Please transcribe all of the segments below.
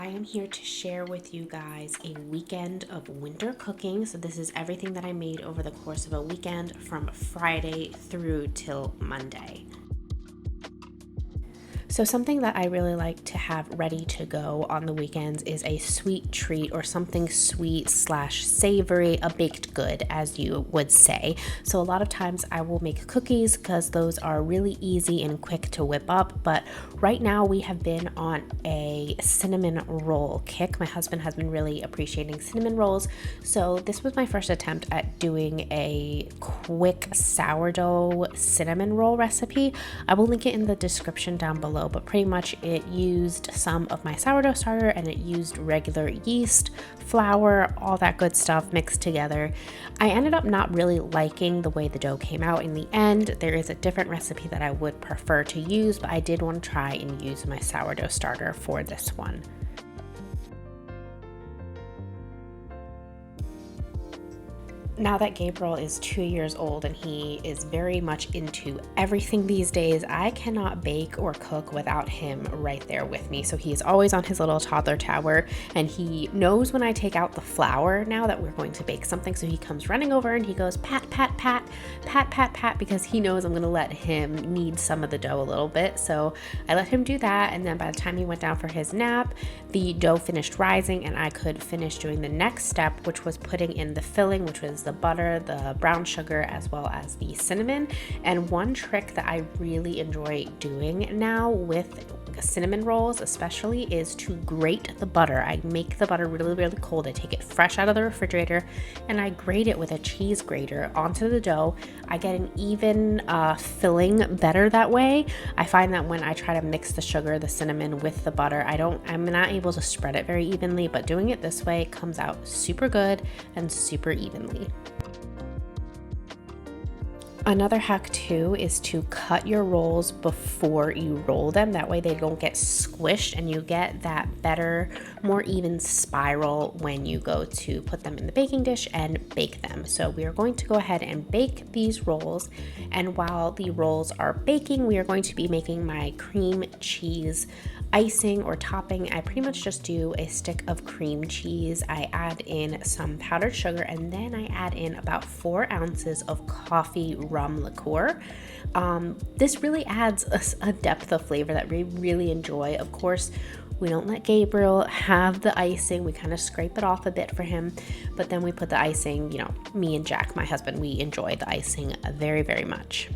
am here to share with you guys a weekend of winter cooking. So this is everything that I made over the course of a weekend from Friday through till Monday. So something that I really like to have ready to go on the weekends is a sweet treat or something sweet / savory, a baked good, as you would say. So a lot of times I will make cookies because those are really easy and quick to whip up. But right now we have been on a cinnamon roll kick. My husband has been really appreciating cinnamon rolls. So this was my first attempt at doing a quick sourdough cinnamon roll recipe. I will link it in the description down below. But pretty much it used some of my sourdough starter and it used regular yeast, flour, all that good stuff mixed together. I ended up not really liking the way the dough came out in the end. There is a different recipe that I would prefer to use, but I did want to try and use my sourdough starter for this one. Now that Gabriel is 2 years old and he is very much into everything these days, I cannot bake or cook without him right there with me. So he's always on his little toddler tower and he knows when I take out the flour now that we're going to bake something. So he comes running over and he goes pat, pat, pat, pat, pat, pat, because he knows I'm going to let him knead some of the dough a little bit. So I let him do that. And then by the time he went down for his nap, the dough finished rising and I could finish doing the next step, which was putting in the filling, which was the butter, the brown sugar, as well as the cinnamon. And one trick that I really enjoy doing now with cinnamon rolls especially is to grate the butter. I make the butter really, really cold. I take it fresh out of the refrigerator and I grate it with a cheese grater onto the dough. I get an even filling better that way. I find that when I try to mix the sugar, the cinnamon with the butter, I'm not able to spread it very evenly, but doing it this way comes out super good and super evenly. Another hack too is to cut your rolls before you roll them. That way they don't get squished and you get that better, more even spiral when you go to put them in the baking dish and bake them. So we are going to go ahead and bake these rolls. And while the rolls are baking, we are going to be making my cream cheese icing or topping. I pretty much just do a stick of cream cheese. I add in some powdered sugar and then I add in about 4 ounces of coffee rum liqueur. This really adds a depth of flavor that we really enjoy. Of course, we don't let Gabriel have the icing. We kind of scrape it off a bit for him, but then we put the icing, me and Jack, my husband, we enjoy the icing very, very much.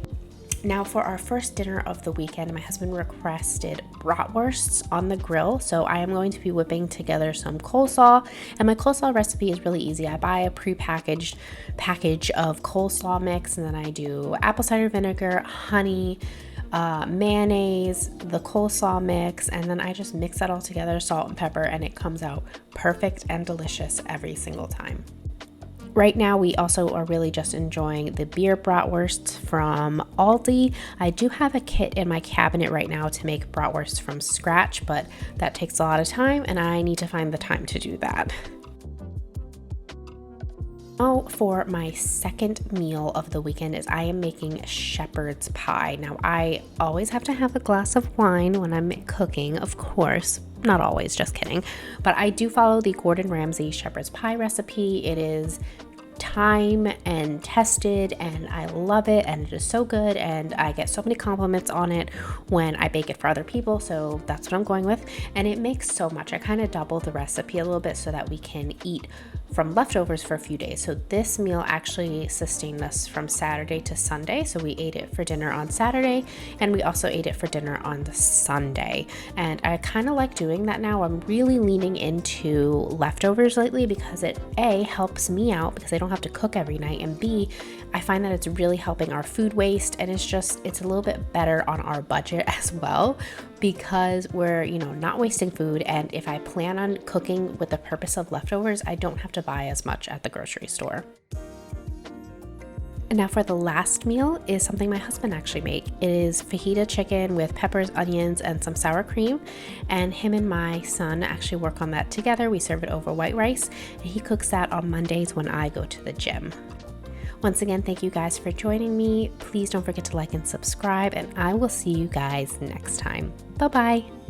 Now for our first dinner of the weekend, my husband requested bratwursts on the grill. So I am going to be whipping together some coleslaw, and my coleslaw recipe is really easy. I buy a pre-packaged package of coleslaw mix, and then I do apple cider vinegar, honey, mayonnaise, the coleslaw mix, and then I just mix that all together, salt and pepper, and it comes out perfect and delicious every single time. Right now, we also are really just enjoying the beer bratwursts from Aldi. I do have a kit in my cabinet right now to make bratwursts from scratch, but that takes a lot of time and I need to find the time to do that. Now for my second meal of the weekend is I am making shepherd's pie. Now I always have to have a glass of wine when I'm cooking, of course. Not always, just kidding. But I do follow the Gordon Ramsay shepherd's pie recipe. It is thyme and tested and I love it and it is so good and I get so many compliments on it when I bake it for other people, so that's what I'm going with. And it makes so much. I kind of double the recipe a little bit so that we can eat from leftovers for a few days. So this meal actually sustained us from Saturday to Sunday. So we ate it for dinner on Saturday and we also ate it for dinner on the Sunday. And I kind of like doing that now. I'm really leaning into leftovers lately because it A, helps me out because I don't have to cook every night, and B, I find that it's really helping our food waste, and it's a little bit better on our budget as well because we're not wasting food. And if I plan on cooking with the purpose of leftovers, I don't have to buy as much at the grocery store. And now for the last meal is something my husband actually made. It is fajita chicken with peppers, onions, and some sour cream. And him and my son actually work on that together. We serve it over white rice, and he cooks that on Mondays when I go to the gym. Once again, thank you guys for joining me. Please don't forget to like and subscribe, and I will see you guys next time. Bye-bye.